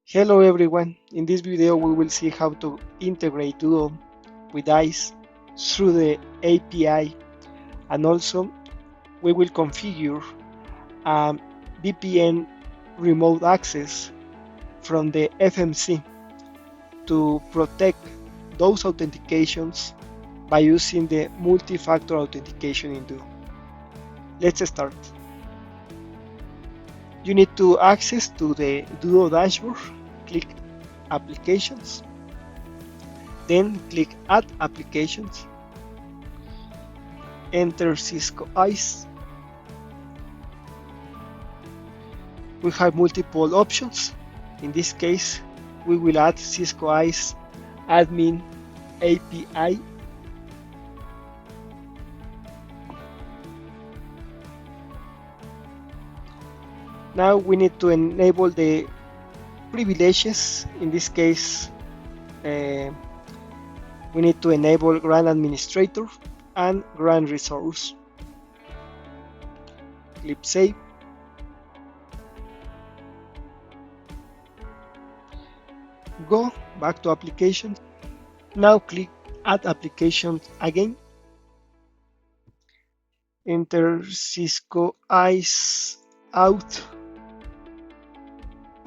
Hello everyone, in this video we will see how to integrate Duo with ISE through the API, and also we will configure a VPN remote access from the FMC to protect those authentications by using the multi-factor authentication in Duo. Let's start. You need to access to the Duo dashboard, click Applications, then click Add Applications, enter Cisco ISE. We have multiple options. In this case, we will add Cisco ISE Admin API. Now we need to enable the privileges. In this case, we need to enable Grant Administrator and Grant Resource. Click Save. Go back to Applications. Now click Add Application again. Enter Cisco ISE Out.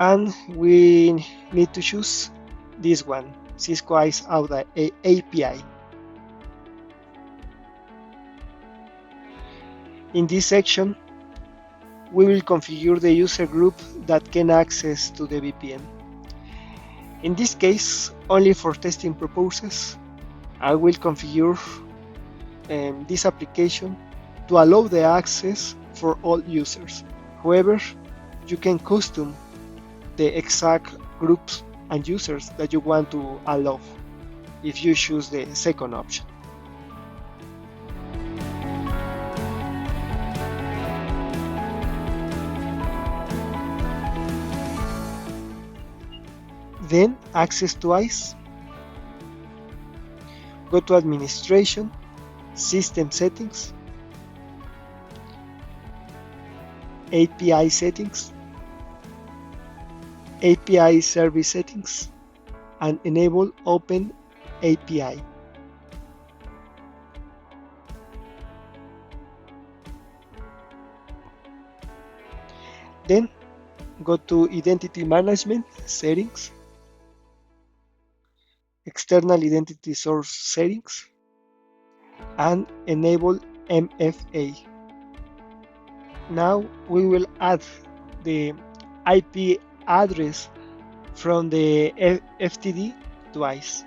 And we need to choose this one, Cisco ISE Out API. In this section, we will configure the user group that can access to the VPN. In this case, only for testing purposes, I will configure this application to allow the access for all users. However, you can custom the exact groups and users that you want to allow if you choose the second option. Then access to ISE. Go to Administration, System Settings, API Settings, API Service Settings, and enable Open API. Then go to Identity Management Settings, External Identity Source Settings, and enable MFA. Now we will add the IP address from the FTD to ISE.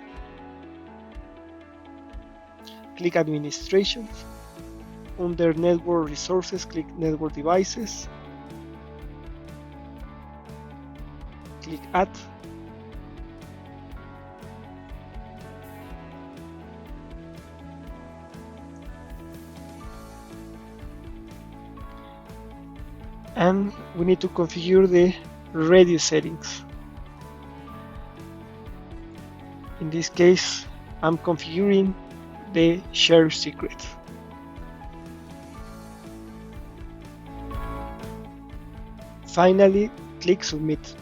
Click Administration. Under Network Resources, click Network Devices. Click Add. And we need to configure the radius settings. In this case, I'm configuring the share secret. Finally, click Submit.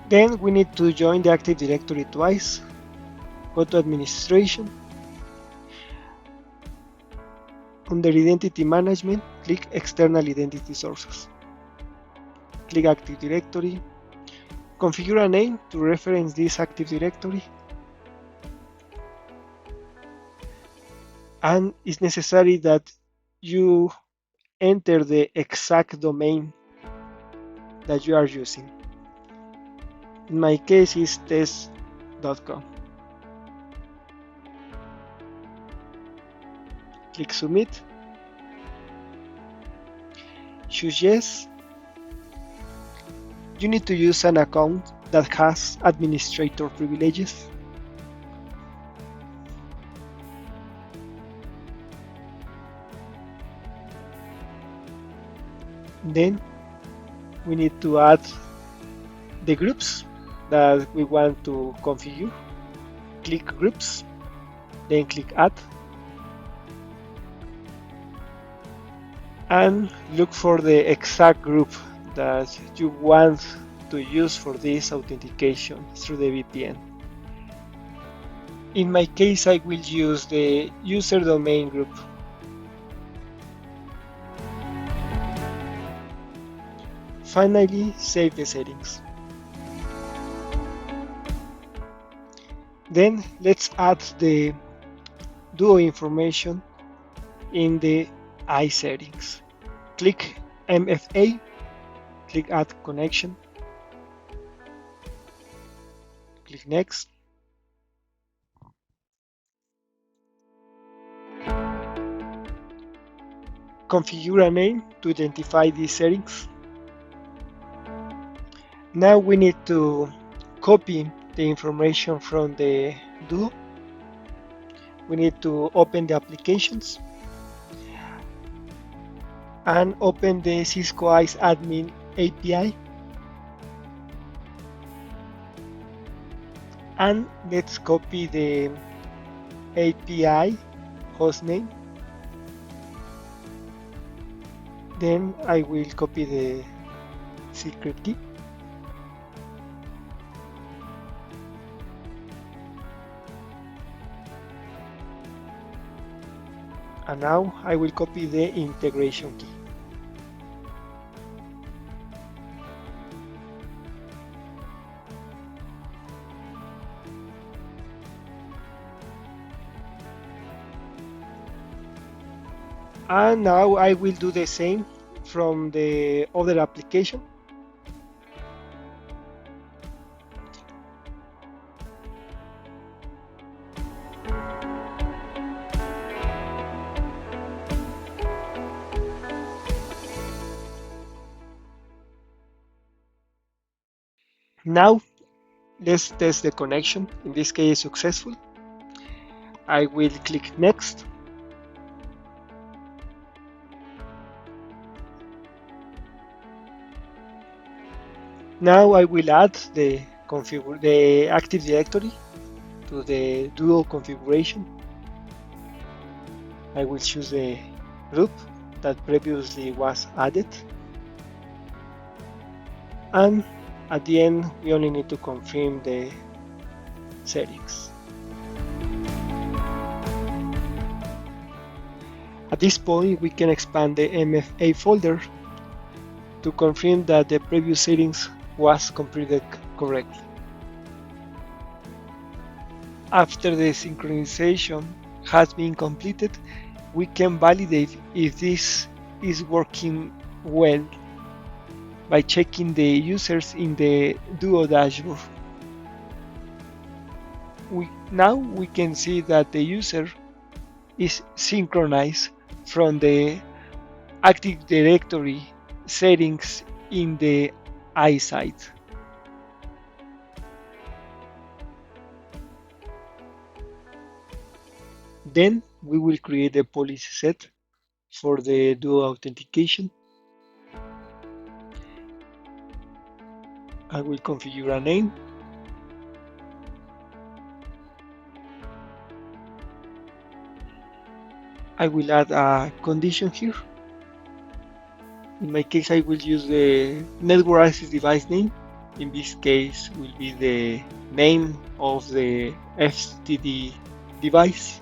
Then we need to join the Active Directory to ISE. Go to Administration. Under Identity Management, click External Identity Sources. Click Active Directory. Configure a name to reference this Active Directory. And it's necessary that you enter the exact domain that you are using. In my case, it's test.com. Click Submit. Choose Yes. You need to use an account that has administrator privileges. Then we need to add the groups that we want to configure. Click Groups, then click Add. and look for the exact group that you want to use for this authentication through the VPN. In my case, I will use the user domain group. Finally, save the settings. Then let's add the Duo information in the ISE settings. Click MFA, click Add Connection, click Next. Configure a name to identify these settings. Now we need to copy the information from the Duo. We need to open the applications and open the Cisco ISE Admin API. And let's copy the API hostname. Then I will copy the secret key. And now I will copy the integration key. And now I will do the same from the other application. Now let's test the connection. In this case, successful. I will click Next. Now I will add the Active Directory to the Duo configuration. I will choose the group that previously was added. And at the end, we only need to confirm the settings. At this point, we can expand the MFA folder to confirm that the previous settings was completed correctly. After the synchronization has been completed, we can validate if this is working well by checking the users in the Duo dashboard. Now we can see that the user is synchronized from the Active Directory settings in the ISE site. Then we will create a policy set for the Duo authentication. I will configure a name. I will add a condition here. In my case, I will use the network access device name. In this case, will be the name of the FTD device.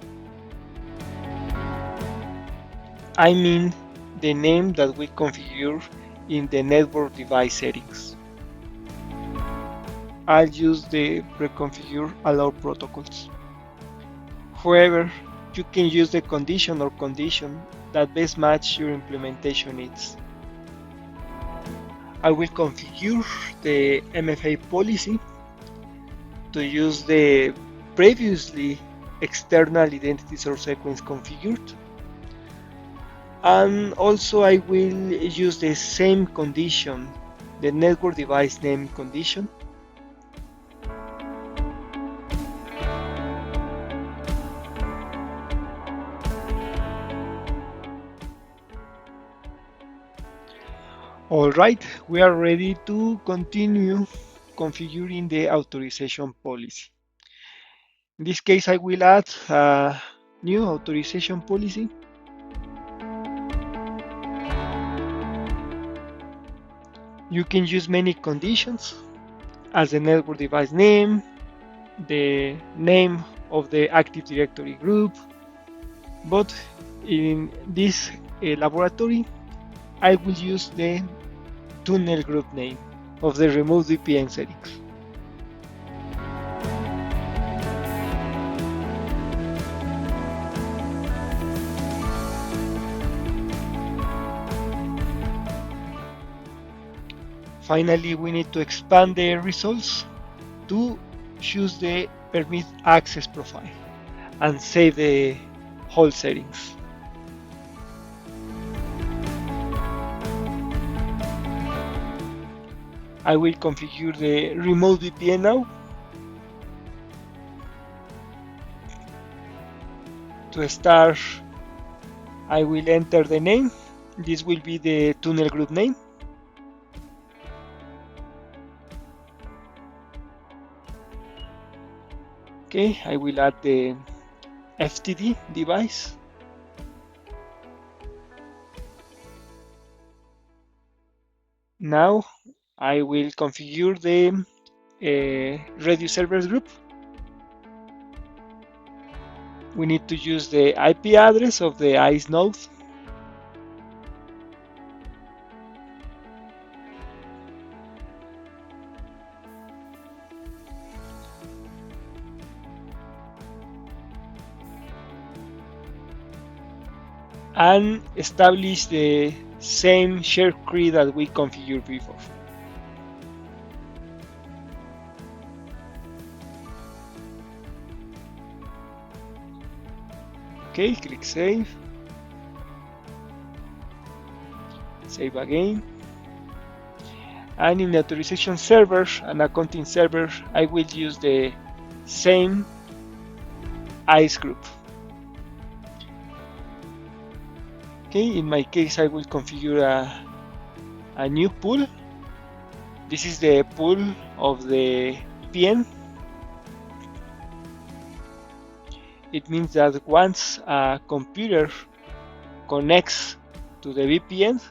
I mean the name that we configure in the network device settings. I'll use the pre-configured allow protocols. However, you can use the condition or condition that best match your implementation needs. I will configure the MFA policy to use the previously external identity source sequence configured. And also I will use the same condition, the network device name condition. Alright, we are ready to continue configuring the authorization policy. In this case, I will add a new authorization policy. You can use many conditions as the network device name, the name of the Active Directory group, but in this laboratory I will use the tunnel group name of the remote VPN settings. Finally, we need to expand the results to choose the permit access profile and save the whole settings. I will configure the remote VPN now. To start, I will enter the name. This will be the tunnel group name. Okay, I will add the FTD device. Now I will configure the reduce servers group. We need to use the IP address of the ISE node. And establish the same share key that we configured before. Okay, click save. Save again. And in the authorization server and accounting server, I will use the same ISE group. Okay, in my case, I will configure a new pool. This is the pool of the VPN. It means that once a computer connects to the VPN,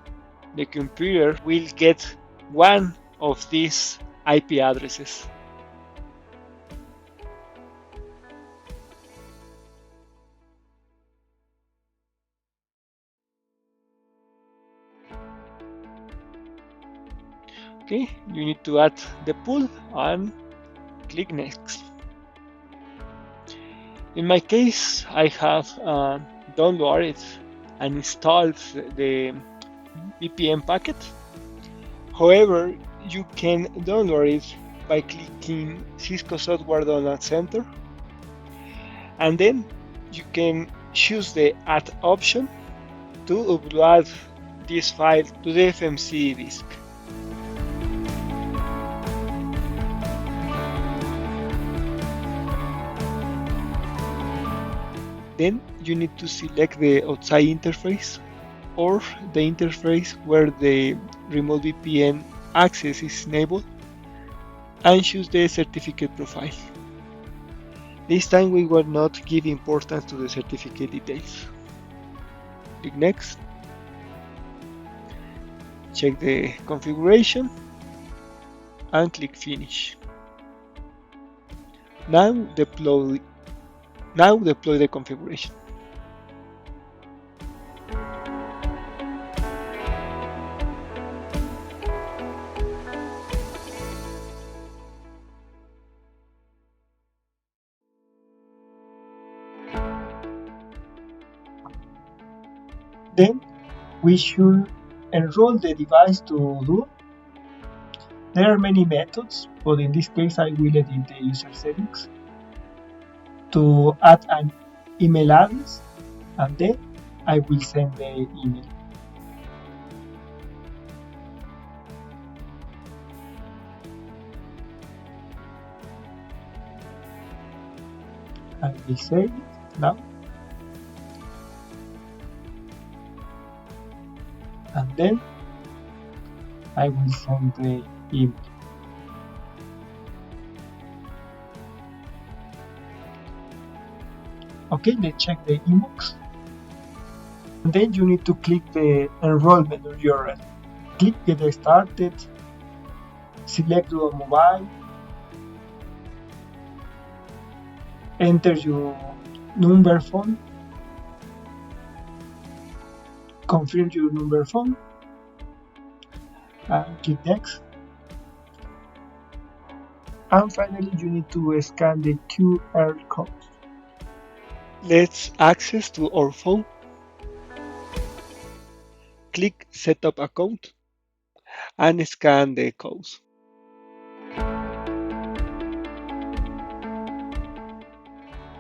the computer will get one of these IP addresses. Okay, you need to add the pool and click next. In my case, I have downloaded and installed the VPN packet. However, you can download it by clicking Cisco Software Download Center, and then you can choose the Add option to upload this file to the FMC disk. Then you need to select the outside interface or the interface where the remote VPN access is enabled and choose the certificate profile. This time we will not give importance to the certificate details. Click next. Check the configuration and click finish. Now deploy the configuration. Then we should enroll the device to Duo. There are many methods, but in this case I will edit the user settings to add an email address, and then I will send the email. I will save it now, and then I will send the email. Okay, let's check the inbox. And then you need to click the enrollment URL. Click Get Started select Duo Mobile, enter your number phone, confirm your number phone, and click next. And finally, you need to scan the QR code. Let's access to our phone. Click Setup Account and scan the codes.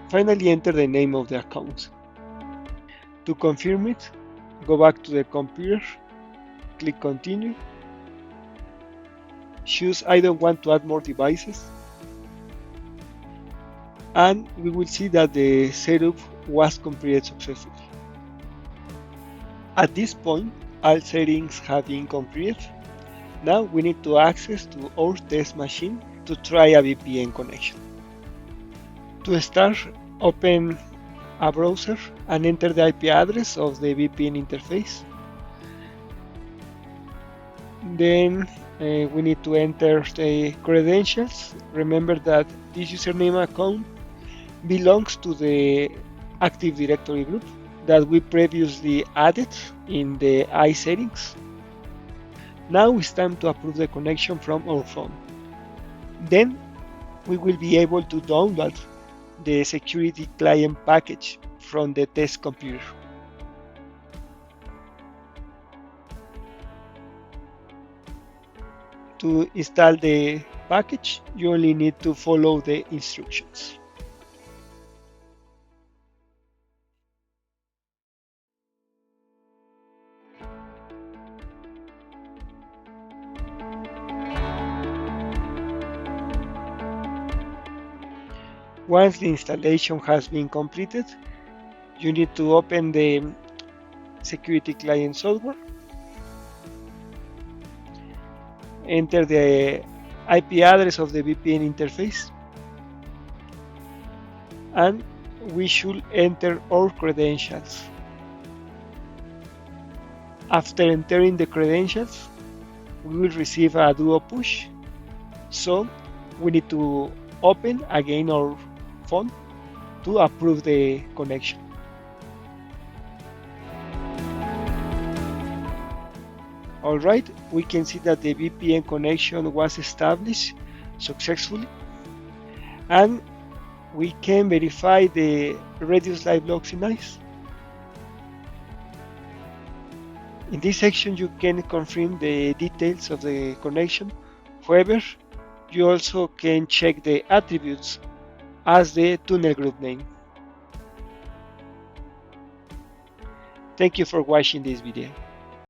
Finally, enter the name of the account. To confirm it, go back to the computer, click Continue, choose I don't want to add more devices, and we will see that the setup was completed successfully. At this point, all settings have been completed. Now we need to access to our test machine to try a VPN connection. To start, open a browser and enter the IP address of the VPN interface. Then we need to enter the credentials. Remember that this username account belongs to the Active Directory group that we previously added in the ISE settings. Now it's time to approve the connection from our phone. Then we will be able to download the security client package from the test computer. To install the package, you only need to follow the instructions. Once the installation has been completed, you need to open the security client software, enter the IP address of the VPN interface, and we should enter our credentials. After entering the credentials, we will receive a Duo push, so we need to open again our phone to approve the connection. Alright, we can see that the VPN connection was established successfully, and we can verify the reduce live logs in ISE. In this section, you can confirm the details of the connection. However, you also can check the attributes as the tunnel group name. Thank you for watching this video.